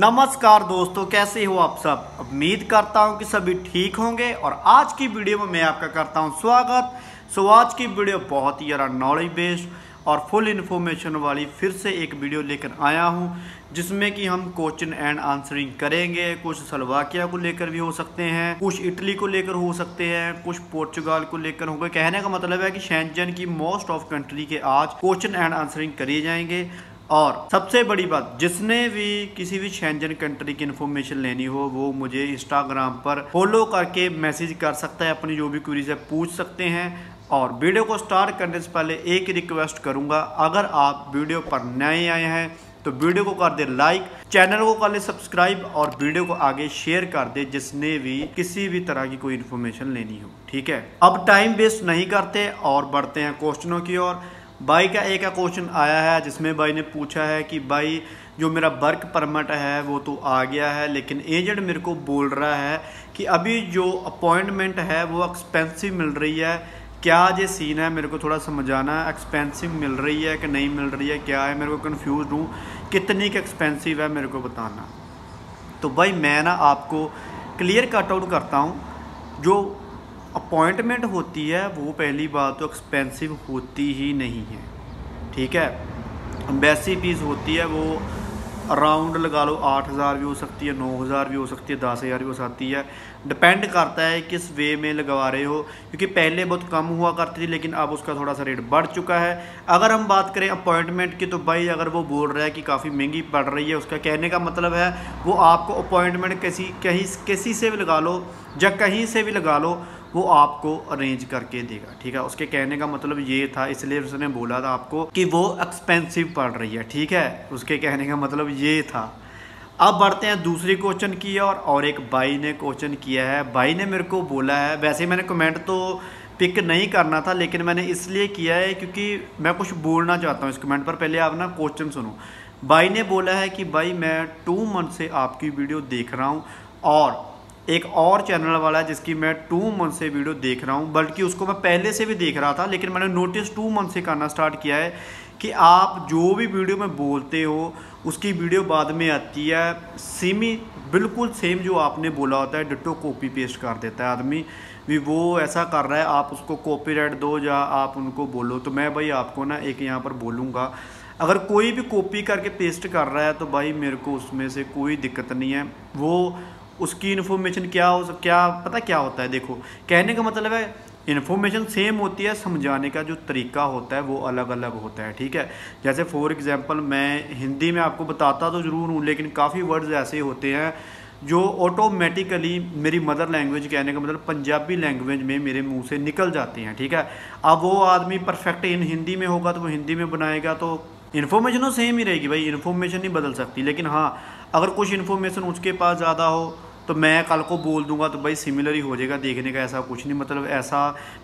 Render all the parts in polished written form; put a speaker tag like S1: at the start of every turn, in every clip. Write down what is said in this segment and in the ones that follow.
S1: नमस्कार दोस्तों, कैसे हो आप सब। उम्मीद करता हूं कि सभी ठीक होंगे और आज की वीडियो में मैं आपका करता हूं स्वागत। आज की वीडियो बहुत ही ज़्यादा नॉलेज बेस्ड और फुल इन्फॉर्मेशन वाली फिर से एक वीडियो लेकर आया हूं, जिसमें कि हम क्वेश्चन एंड आंसरिंग करेंगे। कुछ स्लोवाकिया को लेकर भी हो सकते हैं, कुछ इटली को लेकर हो सकते हैं, कुछ पोर्चुगाल को लेकर होंगे। कहने का मतलब है कि शेंजन की मोस्ट ऑफ कंट्री के आज क्वेश्चन एंड आंसरिंग करिए जाएंगे। और सबसे बड़ी बात, जिसने भी किसी भी शेंजन कंट्री की इन्फॉर्मेशन लेनी हो वो मुझे इंस्टाग्राम पर फॉलो करके मैसेज कर सकता है, अपनी जो भी क्वेरी से पूछ सकते हैं। और वीडियो को स्टार्ट करने से पहले एक रिक्वेस्ट करूंगा, अगर आप वीडियो पर नए आए हैं तो वीडियो को कर दे लाइक, चैनल को कर ले सब्सक्राइब और वीडियो को आगे शेयर कर दे जिसने भी किसी भी तरह की कोई इन्फॉर्मेशन लेनी हो। ठीक है, अब टाइम वेस्ट नहीं करते और बढ़ते हैं क्वेश्चनों की ओर। भाई का एक क्वेश्चन आया है जिसमें भाई ने पूछा है कि भाई जो मेरा वर्क परमिट है वो तो आ गया है, लेकिन एजेंट मेरे को बोल रहा है कि अभी जो अपॉइंटमेंट है वो एक्सपेंसिव मिल रही है। क्या ये सीन है, मेरे को थोड़ा समझाना। एक्सपेंसिव मिल रही है कि नहीं मिल रही है, क्या है, मेरे को कंफ्यूज हूँ। कितनी की एक्सपेंसिव है मेरे को बताना। तो भाई मैं ना आपको क्लियर कट आउट करता हूँ। जो अपॉइंटमेंट होती है वो पहली बात तो एक्सपेंसिव होती ही नहीं है। ठीक है, एम्बेसी फीस होती है वो अराउंड लगा लो 8,000 भी हो सकती है, 9,000 भी हो सकती है, 10,000 भी हो सकती है। डिपेंड करता है किस वे में लगवा रहे हो, क्योंकि पहले बहुत कम हुआ करती थी लेकिन अब उसका थोड़ा सा रेट बढ़ चुका है। अगर हम बात करें अपॉइंटमेंट की तो भाई अगर वो बोल रहा है कि काफ़ी महंगी पड़ रही है, उसका कहने का मतलब है वो आपको अपॉइंटमेंट किसी से भी लगा लो या कहीं से भी लगा लो, वो आपको अरेंज करके देगा। ठीक है, उसके कहने का मतलब ये था, इसलिए उसने बोला था आपको कि वो एक्सपेंसिव पड़ रही है। ठीक है, उसके कहने का मतलब ये था। अब बढ़ते हैं दूसरी क्वेश्चन की और एक भाई ने क्वेश्चन किया है। भाई ने मेरे को बोला है, वैसे मैंने कमेंट तो पिक नहीं करना था लेकिन मैंने इसलिए किया है क्योंकि मैं कुछ बोलना चाहता हूँ इस कमेंट पर। पहले आप ना क्वेश्चन सुनो। भाई ने बोला है कि भाई मैं 2 मंथ से आपकी वीडियो देख रहा हूँ और एक और चैनल वाला है जिसकी मैं 2 मंथ से वीडियो देख रहा हूँ, बल्कि उसको मैं पहले से भी देख रहा था लेकिन मैंने नोटिस 2 मंथ से करना स्टार्ट किया है कि आप जो भी वीडियो में बोलते हो उसकी वीडियो बाद में आती है बिल्कुल सेम जो आपने बोला होता है, डिट्टो कॉपी पेस्ट कर देता है आदमी। भी वो ऐसा कर रहा है, आप उसको कॉपीराइट दो या आप उनको बोलो। तो मैं भाई आपको ना एक यहाँ पर बोलूँगा, अगर कोई भी कॉपी करके पेस्ट कर रहा है तो भाई मेरे को उसमें से कोई दिक्कत नहीं है। वो उसकी इन्फॉर्मेशन क्या पता क्या होता है। देखो, कहने का मतलब है इन्फॉर्मेशन सेम होती है, समझाने का जो तरीका होता है वो अलग अलग होता है। ठीक है, जैसे फॉर एग्जांपल मैं हिंदी में आपको बताता तो ज़रूर हूँ लेकिन काफ़ी वर्ड्स ऐसे होते हैं जो ऑटोमेटिकली मेरी मदर लैंग्वेज, कहने का मतलब पंजाबी लैंग्वेज में मेरे मुंह से निकल जाते हैं। ठीक है, अब वो आदमी परफेक्ट हिंदी में होगा तो वो हिंदी में बनाएगा तो इन्फॉर्मेशन तो सेम ही रहेगी भाई, इन्फॉर्मेशन नहीं बदल सकती। लेकिन हाँ, अगर कुछ इन्फॉर्मेशन उसके पास ज़्यादा हो तो मैं कल को बोल दूंगा तो भाई सिमिलर ही हो जाएगा। देखने का ऐसा कुछ नहीं, मतलब ऐसा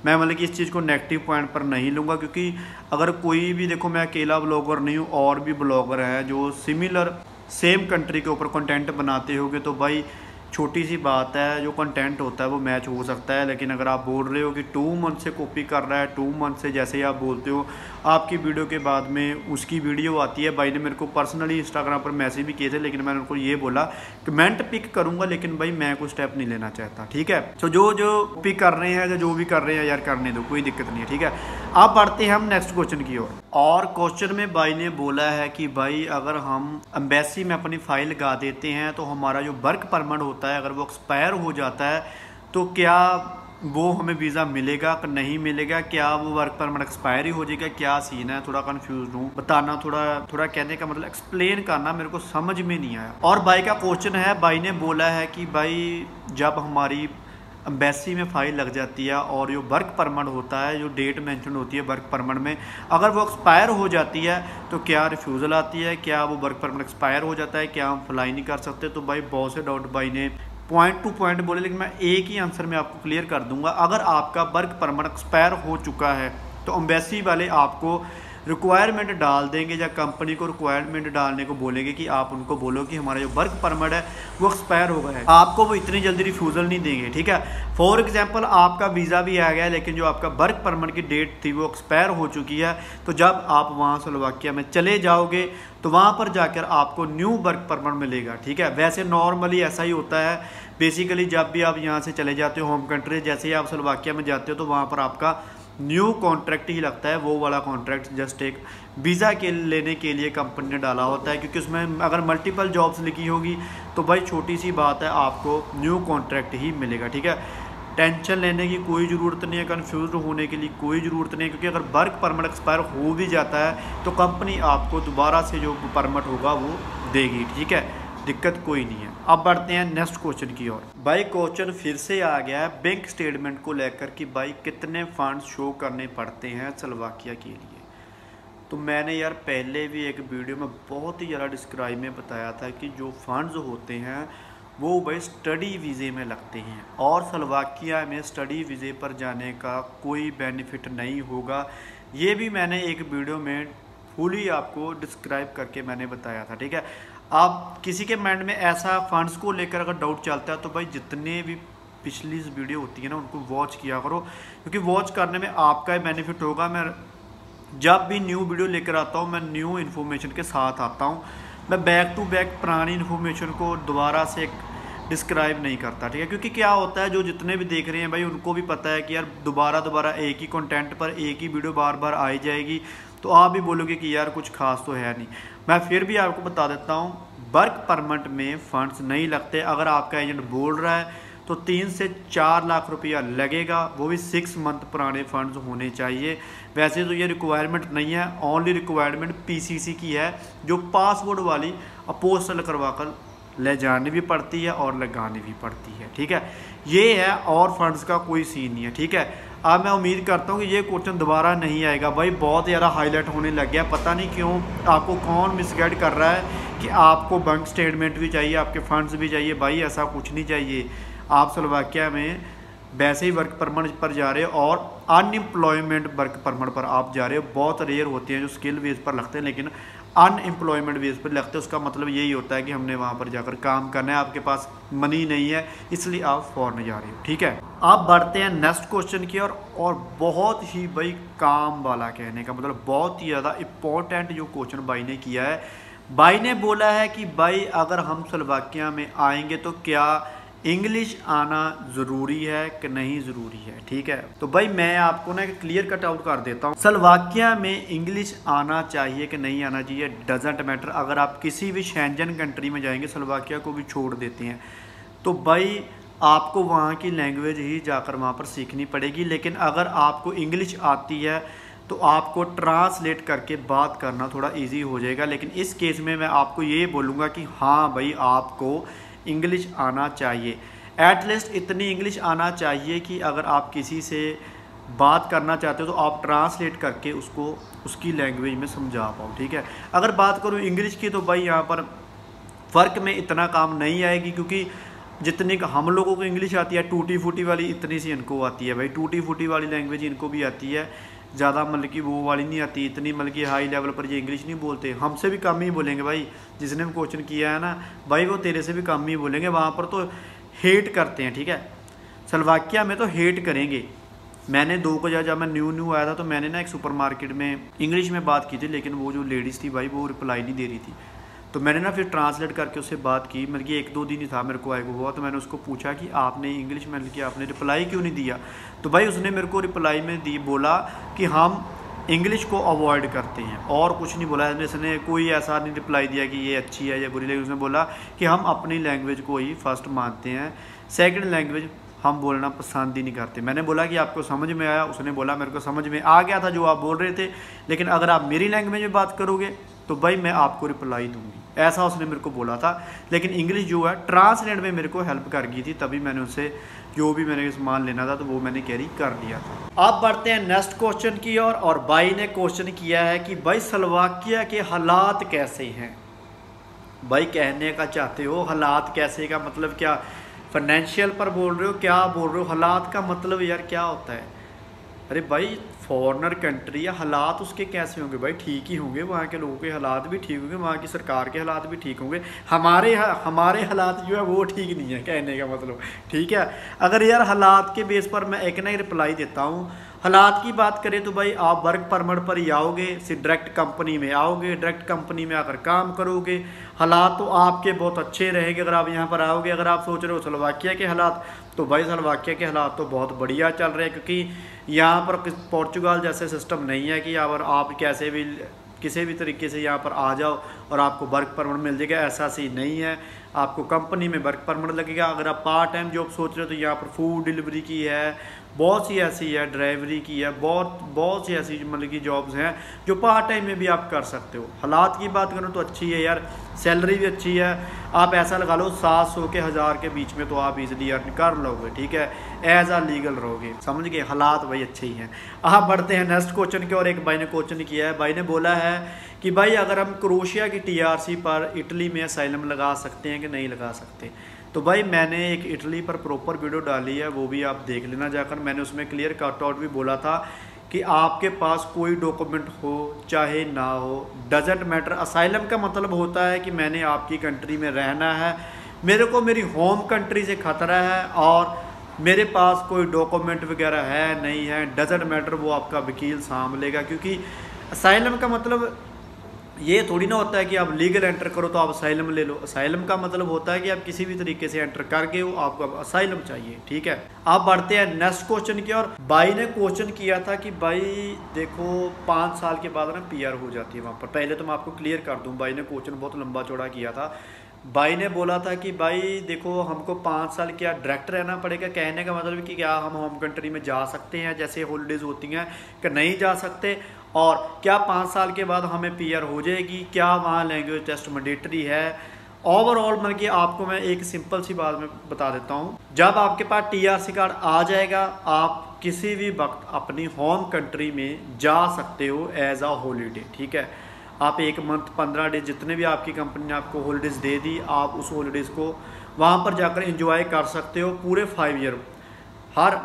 S1: मैं मतलब कि इस चीज़ को नेगेटिव पॉइंट पर नहीं लूँगा, क्योंकि अगर कोई भी, देखो मैं अकेला ब्लॉगर नहीं हूँ, और भी ब्लॉगर हैं जो सिमिलर सेम कंट्री के ऊपर कंटेंट बनाते होंगे तो भाई छोटी सी बात है, जो कंटेंट होता है वो मैच हो सकता है। लेकिन अगर आप बोल रहे हो कि 2 मंथ से कॉपी कर रहा है, 2 मंथ से जैसे ही आप बोलते हो आपकी वीडियो के बाद में उसकी वीडियो आती है। भाई ने मेरे को पर्सनली इंस्टाग्राम पर मैसेज भी किए थे लेकिन मैंने उनको ये बोला कमेंट पिक करूँगा लेकिन भाई मैं कोई स्टेप नहीं लेना चाहता। ठीक है, तो जो पिक कर रहे हैं, जो भी कर रहे हैं यार करने दो, कोई दिक्कत नहीं है। ठीक है, अब बढ़ते हैं हम नेक्स्ट क्वेश्चन की ओर। और क्वेश्चन में भाई ने बोला है कि भाई अगर हम एम्बेसी में अपनी फाइल लगा देते हैं तो हमारा जो वर्क परमिट होता है अगर वो एक्सपायर हो जाता है तो क्या वो हमें वीज़ा मिलेगा कि नहीं मिलेगा, क्या वो वर्क परमिट एक्सपायर ही हो जाएगा, क्या सीन है। थोड़ा कंफ्यूज हूँ, बताना थोड़ा कहने का मतलब एक्सप्लेन करना मेरे को समझ में नहीं आया। और भाई का क्वेश्चन है, भाई ने बोला है कि भाई जब हमारी एम्बेसी में फ़ाइल लग जाती है और जो वर्क परमिट होता है, जो डेट मेंशन होती है वर्क परमिट में, अगर वो एक्सपायर हो जाती है तो क्या रिफ्यूज़ल आती है, क्या वो वर्क परमिट एक्सपायर हो जाता है, क्या हम अप्लाई नहीं कर सकते। तो भाई बहुत से डाउट भाई ने पॉइंट टू पॉइंट बोले लेकिन मैं एक ही आंसर में आपको क्लियर कर दूंगा। अगर आपका वर्क परमिट एक्सपायर हो चुका है तो एम्बेसी वाले आपको रिक्वायरमेंट डाल देंगे या कंपनी को रिक्वायरमेंट डालने को बोलेंगे कि आप उनको बोलो कि हमारा जो वर्क परमिट है वो एक्सपायर हो गया है, आपको वो इतनी जल्दी रिफ्यूज़ल नहीं देंगे। ठीक है, फॉर एग्जांपल आपका वीज़ा भी आ गया है लेकिन जो आपका वर्क परमिट की डेट थी वो एक्सपायर हो चुकी है, तो जब आप वहाँ स्लोवाकिया में चले जाओगे तो वहाँ पर जाकर आपको न्यू वर्क परमिट मिलेगा। ठीक है, वैसे नॉर्मली ऐसा ही होता है बेसिकली, जब भी आप यहाँ से चले जाते हो होम कंट्री, जैसे ही आप स्लोवाकिया में जाते हो तो वहाँ पर आपका न्यू कॉन्ट्रैक्ट ही लगता है। वो वाला कॉन्ट्रैक्ट जस्ट एक वीज़ा के लेने के लिए कंपनी ने डाला होता है, क्योंकि उसमें अगर मल्टीपल जॉब्स लिखी होगी तो भाई छोटी सी बात है, आपको न्यू कॉन्ट्रैक्ट ही मिलेगा। ठीक है, टेंशन लेने की कोई ज़रूरत नहीं है, कन्फ्यूज होने के लिए कोई ज़रूरत नहीं है, क्योंकि अगर वर्क परमिट एक्सपायर हो भी जाता है तो कंपनी आपको दोबारा से जो परमिट होगा वो देगी। ठीक है, दिक्कत कोई नहीं है। अब बढ़ते हैं नेक्स्ट क्वेश्चन की ओर। भाई क्वेश्चन फिर से आ गया है बैंक स्टेटमेंट को लेकर कि भाई कितने फंड शो करने पड़ते हैं स्लोवाकिया के लिए। तो मैंने यार पहले भी एक वीडियो में बहुत ही ज़्यादा डिस्क्राइब में बताया था कि जो फंड्स होते हैं वो भाई स्टडी वीज़े में लगते हैं, और स्लोवाकिया में स्टडी वीज़े पर जाने का कोई बेनिफिट नहीं होगा। ये भी मैंने एक वीडियो में फुली आपको डिस्क्राइब करके मैंने बताया था। ठीक है, आप किसी के माइंड में ऐसा फंड्स को लेकर अगर डाउट चलता है तो भाई जितने भी पिछली वीडियो होती है ना उनको वॉच किया करो, क्योंकि वॉच करने में आपका ही बेनिफिट होगा। मैं जब भी न्यू वीडियो लेकर आता हूँ मैं न्यू इन्फॉर्मेशन के साथ आता हूँ, मैं बैक टू बैक पुरानी इन्फॉर्मेशन को दोबारा से डिस्क्राइब नहीं करता। ठीक है, क्योंकि क्या होता है जो जितने भी देख रहे हैं भाई उनको भी पता है कि यार दोबारा एक ही कंटेंट पर एक ही वीडियो बार बार आई जाएगी, तो आप भी बोलोगे कि यार कुछ खास तो है नहीं। मैं फिर भी आपको बता देता हूँ, वर्क परमिट में फ़ंड्स नहीं लगते। अगर आपका एजेंट बोल रहा है तो 3 से 4 लाख रुपया लगेगा, वो भी 6 मंथ पुराने फंड्स होने चाहिए। वैसे तो ये रिक्वायरमेंट नहीं है, ओनली रिक्वायरमेंट पीसीसी की है, जो पासपोर्ट वाली अपोस्टल करवा कर ले जानी भी पड़ती है और लगानी भी पड़ती है। ठीक है, ये है, और फंड्स का कोई सीन नहीं है। ठीक है, अब मैं उम्मीद करता हूँ कि ये क्वेश्चन दोबारा नहीं आएगा। भाई बहुत ज़्यादा हाईलाइट होने लग गया, पता नहीं क्यों आपको कौन मिसगाइड कर रहा है कि आपको बैंक स्टेटमेंट भी चाहिए, आपके फंड्स भी चाहिए। भाई ऐसा कुछ नहीं चाहिए। आप स्लोवाकिया में वैसे ही वर्क परमिट पर जा रहे हो और अनएम्प्लॉयमेंट वर्क परमिट पर आप जा रहे हो। बहुत रेयर होते हैं जो स्किल बेस पर लगते हैं, लेकिन अनएम्प्लॉयमेंट बेस पर लगते हैं। उसका मतलब यही होता है कि हमने वहाँ पर जाकर काम करना है, आपके पास मनी नहीं है इसलिए आप फॉरेन जा रहे हो। ठीक है, आप बढ़ते हैं नेक्स्ट क्वेश्चन की ओर, और बहुत ही भाई काम वाला, कहने का मतलब बहुत ही ज़्यादा इम्पोर्टेंट जो क्वेश्चन भाई ने किया है। भाई ने बोला है कि भाई अगर हम स्लोवाकिया में आएंगे तो क्या इंग्लिश आना ज़रूरी है कि नहीं ज़रूरी है। ठीक है, तो भाई मैं आपको ना क्लियर कट आउट कर देता हूँ, स्लोवाकिया में इंग्लिश आना चाहिए कि नहीं आना चाहिए डजेंट मैटर। अगर आप किसी भी शेंजन कंट्री में जाएंगे, स्लोवाकिया को भी छोड़ देते हैं, तो भाई आपको वहाँ की लैंग्वेज ही जाकर वहाँ पर सीखनी पड़ेगी। लेकिन अगर आपको इंग्लिश आती है तो आपको ट्रांसलेट करके बात करना थोड़ा ईजी हो जाएगा। लेकिन इस केस में मैं आपको ये बोलूँगा कि हाँ भाई आपको इंग्लिश आना चाहिए, एटलीस्ट इतनी इंग्लिश आना चाहिए कि अगर आप किसी से बात करना चाहते हो तो आप ट्रांसलेट करके उसको उसकी लैंग्वेज में समझा पाओ। ठीक है, अगर बात करूँ इंग्लिश की तो भाई यहाँ पर फ़र्क में इतना काम नहीं आएगी, क्योंकि जितनी हम लोगों को इंग्लिश आती है टूटी फूटी वाली, इतनी सी इनको आती है। भाई टूटी फूटी वाली लैंग्वेज इनको भी आती है, ज़्यादा मतलब कि वो वाली नहीं आती, इतनी मतलब कि हाई लेवल पर ये इंग्लिश नहीं बोलते। हमसे भी कम ही बोलेंगे भाई, जिसने भी क्वेश्चन किया है ना भाई वो तेरे से भी कम ही बोलेंगे। वहाँ पर तो हेट करते हैं। ठीक है, स्लोवाकिया में तो हेट करेंगे। मैंने 2000 जब मैं न्यू आया था तो मैंने ना एक सुपरमार्केट में इंग्लिश में बात की थी, लेकिन वो जो लेडीज़ थी भाई वो रिप्लाई नहीं दे रही थी। तो मैंने ना फिर ट्रांसलेट करके उससे बात की, मतलब कि 1-2 दिन ही था मेरे को आए हुआ, तो मैंने उसको पूछा कि आपने इंग्लिश में कि आपने रिप्लाई क्यों नहीं दिया। तो भाई उसने मेरे को रिप्लाई में बोला कि हम इंग्लिश को अवॉइड करते हैं, और कुछ नहीं बोला। इसने कोई ऐसा नहीं रिप्लाई दिया कि ये अच्छी है या बुरी, लेकिन उसने बोला कि हम अपनी लैंग्वेज को ही फर्स्ट मानते हैं, सेकंड लैंग्वेज हम बोलना पसंद ही नहीं करते। मैंने बोला कि आपको समझ में आया? उसने बोला मेरे को समझ में आ गया था जो आप बोल रहे थे, लेकिन अगर आप मेरी लैंग्वेज में बात करोगे तो भाई मैं आपको रिप्लाई दूंगी, ऐसा उसने मेरे को बोला था। लेकिन इंग्लिश जो है ट्रांसलेट में मेरे को हेल्प कर गई थी, तभी मैंने उससे जो भी मैंने सामान लेना था तो वो मैंने कैरी कर लिया था। अब बढ़ते हैं नेक्स्ट क्वेश्चन की ओर, और भाई ने क्वेश्चन किया है कि भाई स्लोवाकिया के हालात कैसे हैं। भाई कहने का चाहते हो हालात कैसे का मतलब क्या, फाइनेंशियल पर बोल रहे हो, क्या बोल रहे हो? हालात का मतलब यार क्या होता है? अरे भाई फॉरेनर कंट्री या हालात उसके कैसे होंगे भाई, ठीक ही होंगे, वहाँ के लोगों के हालात भी ठीक होंगे, वहाँ की सरकार के हालात भी ठीक होंगे। हमारे हालात जो है वो ठीक नहीं है, कहने का मतलब, ठीक है। अगर यार हालात के बेस पर मैं एक ना ही रिप्लाई देता हूँ। हालात की बात करें तो भाई आप वर्क परमिट पर ही आओगे, सिर्फ डायरेक्ट कंपनी में आओगे, डायरेक्ट कंपनी में आकर काम करोगे, हालात तो आपके बहुत अच्छे रहेंगे अगर आप यहाँ पर आओगे। अगर आप सोच रहे हो स्लोवाकिया के हालात, तो भाई स्लोवाकिया के हालात तो बहुत बढ़िया चल रहे हैं, क्योंकि यहाँ पर पोर्चुगाल जैसे सिस्टम नहीं है कि यहाँ पर आप कैसे भी किसी भी तरीके से यहाँ पर आ जाओ और आपको वर्क परमिट मिल जाएगा, ऐसा सी नहीं है। आपको कंपनी में वर्क परमिट लगेगा। अगर आप पार्ट टाइम जॉब सोच रहे हो तो यहाँ पर फूड डिलीवरी की है, बहुत सी ऐसी है, ड्राइवरी की है, बहुत सी ऐसी मतलब की जॉब्स हैं जो पार्ट टाइम में भी आप कर सकते हो। हालात की बात करूँ तो अच्छी है यार, सैलरी भी अच्छी है। आप ऐसा लगा लो 700 के 1000 के बीच में तो आप इजीली अर्न कर लोगे, ठीक है, एज आ लीगल रहोगे, समझ गए। हालात भाई अच्छे ही हैं। आप बढ़ते हैं नेक्स्ट क्वेश्चन के। और एक भाई ने क्वेश्चन किया है, भाई ने बोला है कि भाई अगर हम क्रोशिया की TRC पर इटली में असाइलम लगा सकते हैं कि नहीं लगा सकते। तो भाई मैंने एक इटली पर प्रॉपर वीडियो डाली है, वो भी आप देख लेना जाकर। मैंने उसमें क्लियर कट आउट भी बोला था कि आपके पास कोई डॉक्यूमेंट हो चाहे ना हो, डजेंट मैटर। असाइलम का मतलब होता है कि मैंने आपकी कंट्री में रहना है, मेरे को मेरी होम कंट्री से खतरा है और मेरे पास कोई डॉक्यूमेंट वगैरह है नहीं है, डजेंट मैटर, वो आपका वकील सामभ लेगा। क्योंकि असाइलम का मतलब ये थोड़ी ना होता है कि आप लीगल एंटर करो तो आप असाइलम ले लो। असाइलम का मतलब होता है कि आप किसी भी तरीके से एंटर करके हो, आपको अब असाइलम चाहिए, ठीक है। आप बढ़ते हैं नेक्स्ट क्वेश्चन की और भाई ने क्वेश्चन किया था कि भाई देखो 5 साल के बाद ना PR हो जाती है वहाँ पर। पहले तो मैं आपको क्लियर कर दूँ, भाई ने क्वेश्चन बहुत लंबा चौड़ा किया था। भाई ने बोला था कि भाई देखो हमको 5 साल क्या डायरेक्ट रहना पड़ेगा, कहने का मतलब कि क्या हम होम कंट्री में जा सकते हैं जैसे हॉलीडेज़ होती हैं कि नहीं जा सकते, और क्या 5 साल के बाद हमें PR हो जाएगी, क्या वहाँ लैंग्वेज टेस्ट मैंडेटरी है। ओवरऑल मतलब कि आपको मैं एक सिंपल सी बात में बता देता हूँ, जब आपके पास TRC कार्ड आ जाएगा आप किसी भी वक्त अपनी होम कंट्री में जा सकते हो एज आ हॉलीडे, ठीक है। आप 1 मंथ 15 डेज जितने भी आपकी कंपनी ने आपको हॉलीडेज़ दे दी, आप उस हॉलीडेज़ को वहाँ पर जाकर एंजॉय कर सकते हो पूरे 5 ईयर। हर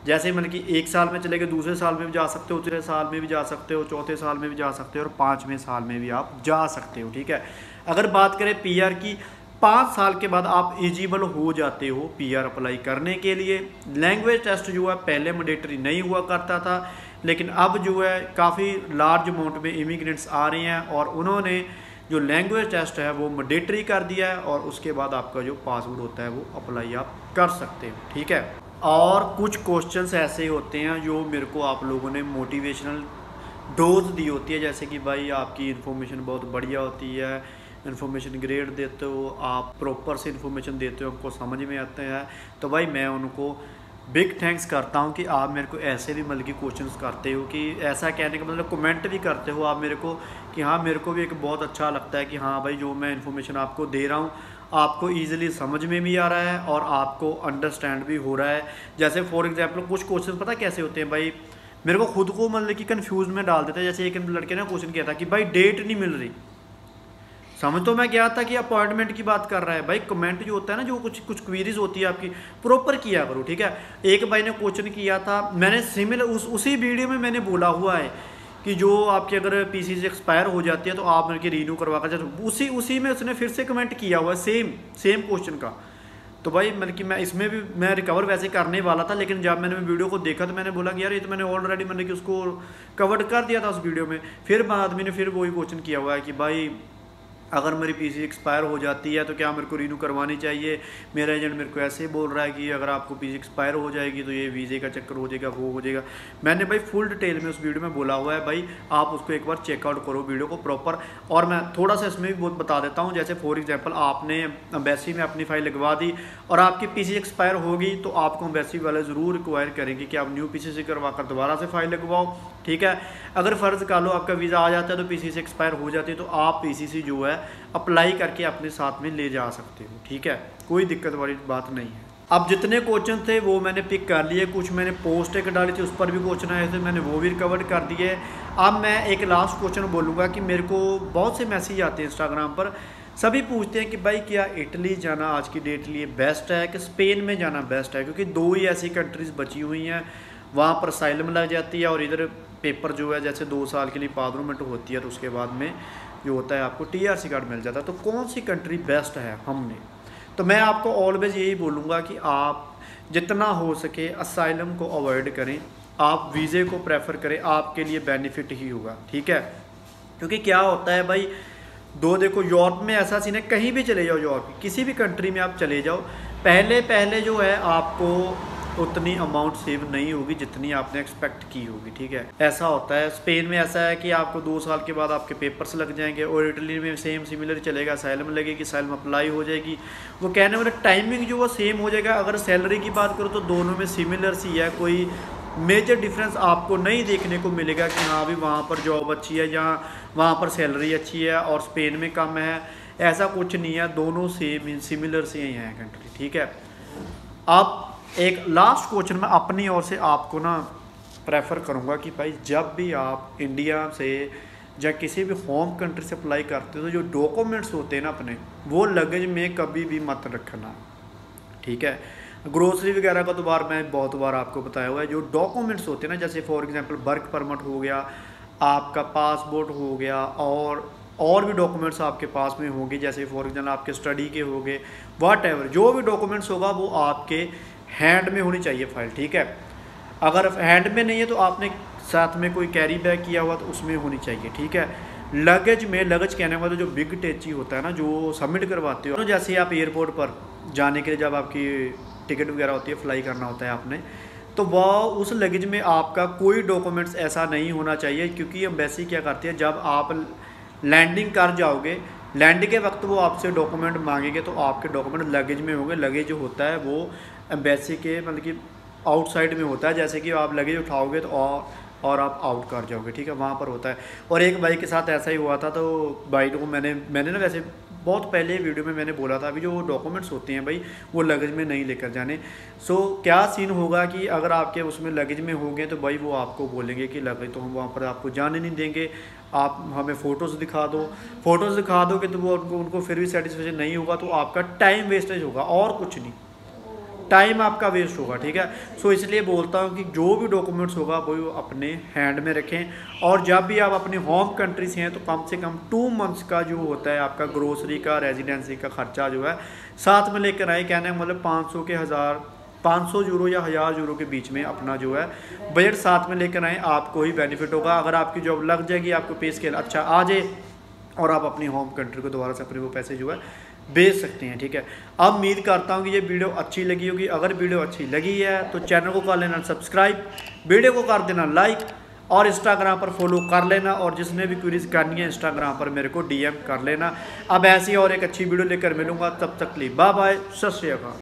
S1: जैसे मतलब कि 1 साल में चले गए, दूसरे साल में भी जा सकते हो, तीसरे साल में भी जा सकते हो, चौथे साल में भी जा सकते हो और 5वें साल में भी आप जा सकते हो, ठीक है। अगर बात करें PR की, 5 साल के बाद आप एलिजिबल हो जाते हो PR अप्लाई करने के लिए। लैंग्वेज टेस्ट जो है पहले मैंडेटरी नहीं हुआ करता था, लेकिन अब जो है काफ़ी लार्ज अमाउंट में इमिग्रेंट्स आ रहे हैं और उन्होंने जो लैंग्वेज टेस्ट है वो मैंडेटरी कर दिया है और उसके बाद आपका जो पासवर्ड होता है वो अप्लाई आप कर सकते हो, ठीक है। और कुछ क्वेश्चंस ऐसे होते हैं जो मेरे को आप लोगों ने मोटिवेशनल डोज दी होती है, जैसे कि भाई आपकी इन्फॉर्मेशन बहुत बढ़िया होती है, इन्फॉर्मेशन ग्रेड देते हो, आप प्रॉपर से इन्फॉर्मेशन देते हो, हमको समझ में आते हैं। तो भाई मैं उनको बिग थैंक्स करता हूँ कि आप मेरे को ऐसे भी मतलब कि क्वेश्चंस करते हो, कि ऐसा कहने का मतलब कमेंट भी करते हो आप मेरे को कि हाँ मेरे को भी एक बहुत अच्छा लगता है कि हाँ भाई जो मैं इन्फॉर्मेशन आपको दे रहा हूँ आपको ईजिली समझ में भी आ रहा है और आपको अंडरस्टैंड भी हो रहा है। जैसे फॉर एग्जांपल कुछ क्वेश्चन पता कैसे होते हैं भाई, मेरे को खुद को मतलब कि कन्फ्यूज में डाल देता है। जैसे एक लड़के ने क्वेश्चन किया था कि भाई डेट नहीं मिल रही, समझ तो मैं गया था कि अपॉइंटमेंट की बात कर रहा है। भाई कमेंट जो होता है ना, जो कुछ क्वेरीज होती है आपकी प्रॉपर किया करो, ठीक है। एक भाई ने क्वेश्चन किया था, मैंने सिमिलर उसी वीडियो में मैंने बोला हुआ है कि जो आपकी अगर PC से एक्सपायर हो जाती है तो आप मेरे रीन्यू करवा कर उसी में उसने फिर से कमेंट किया हुआ है सेम क्वेश्चन का। तो भाई मतलब कि मैं इसमें भी मैं रिकवर वैसे करने वाला था, लेकिन जब मैंने वीडियो को देखा तो मैंने बोला कि यार ये तो मैंने ऑलरेडी मतलब कि उसको कवर कर दिया था उस वीडियो में। फिर आदमी ने फिर वही क्वेश्चन किया हुआ है कि भाई अगर मेरी PC एक्सपायर हो जाती है तो क्या मेरे को रीन्यू करवानी चाहिए। मेरा एजेंट मेरे को ऐसे बोल रहा है कि अगर आपको PC एक्सपायर हो जाएगी तो ये वीज़े का चक्कर हो जाएगा, वो हो जाएगा। मैंने भाई फुल डिटेल में उस वीडियो में बोला हुआ है, भाई आप उसको एक बार चेकआउट करो वीडियो को प्रॉपर। और मैं थोड़ा सा इसमें भी बहुत बता देता हूँ, जैसे फॉर एग्जाम्पल आपने एम्बेसी में अपनी फ़ाइल लगवा दी और आपकी PC एक्सपायर होगी तो आपको एम्बेसी वाले ज़रूर रिक्वायर करेंगे कि आप न्यू PC से करवा कर दोबारा से फ़ाइल लगवाओ, ठीक है। अगर फ़र्ज़ कर लो आपका वीज़ा आ जाता है तो PC से एक्सपायर हो जाती है तो आप PCC जो है अप्लाई करके अपने साथ में ले जा सकते हो, ठीक है, कोई दिक्कत वाली बात नहीं है। अब जितने क्वेश्चन थे वो मैंने पिक कर लिए, कुछ मैंने पोस्ट एक डाली थी उस पर भी क्वेश्चन आए थे, मैंने वो भी रिकवर कर दिए। अब मैं एक लास्ट क्वेश्चन बोलूँगा कि मेरे को बहुत से मैसेज आते हैं इंस्टाग्राम पर, सभी पूछते हैं कि भाई क्या इटली जाना आज की डेट लिए बेस्ट है कि स्पेन में जाना बेस्ट है, क्योंकि 2 ही ऐसी कंट्रीज़ बची हुई हैं वहाँ पर असाइलम लग जाती है और इधर पेपर जो है जैसे 2 साल के लिए पार्लियामेंट होती है तो उसके बाद में जो होता है आपको TRC कार्ड मिल जाता है। तो कौन सी कंट्री बेस्ट है हमने, तो मैं आपको ऑलवेज यही बोलूँगा कि आप जितना हो सके असाइलम को अवॉइड करें, आप वीज़े को प्रेफर करें, आपके लिए बेनिफिट ही होगा, ठीक है। क्योंकि क्या होता है भाई, देखो यूरोप में ऐसा सीन है, कहीं भी चले जाओ यूरोप किसी भी कंट्री में आप चले जाओ, पहले जो है आपको उतनी अमाउंट सेव नहीं होगी जितनी आपने एक्सपेक्ट की होगी, ठीक है। ऐसा होता है, स्पेन में ऐसा है कि आपको 2 साल के बाद आपके पेपर्स लग जाएंगे, और इटली में सेम सिमिलर चलेगा, असाइलम लगेगी, असाइलम अप्लाई हो जाएगी, वो कहने वाला टाइमिंग जो वो सेम हो जाएगा। अगर सैलरी की बात करो तो दोनों में सिमिलर सी है, कोई मेजर डिफरेंस आपको नहीं देखने को मिलेगा कि हाँ भी वहाँ पर जॉब अच्छी है या वहाँ पर सैलरी अच्छी है और स्पेन में कम है, ऐसा कुछ नहीं है, दोनों सेम सिमिलर से ही हैं कंट्री, ठीक है। अब एक लास्ट क्वेश्चन मैं अपनी ओर से आपको ना प्रेफर करूँगा कि भाई जब भी आप इंडिया से या किसी भी होम कंट्री से अप्लाई करते हो तो जो डॉक्यूमेंट्स होते हैं ना अपने, वो लगेज में कभी भी मत रखना, ठीक है। ग्रोसरी वगैरह का तो मैं बहुत बार आपको बताया हुआ है। जो डॉक्यूमेंट्स होते हैं ना, जैसे फॉर एग्जांपल वर्क परमिट हो गया, आपका पासपोर्ट हो गया, और भी डॉक्यूमेंट्स आपके पास में होंगे, जैसे फॉर एग्जांपल आपके स्टडी के हो गए, व्हाटएवर जो भी डॉक्यूमेंट्स होगा वो आपके हैंड में होनी चाहिए फाइल, ठीक है। अगर हैंड में नहीं है तो आपने साथ में कोई कैरी बैग किया हुआ तो उसमें होनी चाहिए, ठीक है। लगेज कहने वाला जो बिग टेची होता है ना, जो सबमिट करवाते हो, तो जैसे आप एयरपोर्ट पर जाने के लिए जब आपकी टिकट वगैरह होती है, फ्लाई करना होता है आपने, तो वह उस लगेज में आपका कोई डॉक्यूमेंट्स ऐसा नहीं होना चाहिए। क्योंकि एम्बेसी क्या करती है, जब आप लैंडिंग कर जाओगे, लैंड के वक्त वो आपसे डॉक्यूमेंट मांगेंगे, तो आपके डॉक्यूमेंट लगेज में होंगे। लगेज जो होता है वो एम्बेसी के मतलब कि आउटसाइड में होता है, जैसे कि आप लगेज उठाओगे तो और आप आउट कर जाओगे, ठीक है, वहाँ पर होता है। और एक भाई के साथ ऐसा ही हुआ था, तो भाई को मैंने ना वैसे बहुत पहले वीडियो में मैंने बोला था, अभी जो डॉक्यूमेंट्स होते हैं भाई वो लगेज में नहीं लेकर जाने। सो क्या सीन होगा कि अगर आपके उसमें लगेज में होंगे तो भाई वो आपको बोलेंगे कि लगेज तो हम वहाँ पर आपको जाने नहीं देंगे, आप हमें फ़ोटोज़ दिखा दोगे, तो वो उनको फिर भी सेटिस्फेक्शन नहीं होगा, तो आपका टाइम वेस्टेज होगा और कुछ नहीं, टाइम आपका वेस्ट होगा, ठीक है। सो इसलिए बोलता हूँ कि जो भी डॉक्यूमेंट्स होगा वो अपने हैंड में रखें। और जब भी आप अपनी होम कंट्री से हैं तो कम से कम 2 मंथ्स का जो होता है आपका ग्रोसरी का, रेजिडेंसी का खर्चा जो है साथ में लेकर आए। कहने का मतलब 500 के 500 यूरो या 1000 यूरो के बीच में अपना जो है बजट साथ में लेकर आए, आपको ही बेनिफिट होगा। अगर आपकी जॉब लग जाएगी, आपको पे स्केल अच्छा आ जाए और आप अपनी होम कंट्री को दोबारा से अपने वो पैसे जो है भेज सकते हैं, ठीक है। अब उम्मीद करता हूँ कि ये वीडियो अच्छी लगी होगी। अगर वीडियो अच्छी लगी है तो चैनल को कर लेना सब्सक्राइब, वीडियो को कर देना लाइक, और इंस्टाग्राम पर फॉलो कर लेना, और जिसने भी क्वेरीज करनी है इंस्टाग्राम पर मेरे को DM कर लेना। अब ऐसी और एक अच्छी वीडियो लेकर मिलूंगा, तब तक के लिए बाय बाय, सत श्री अकाल।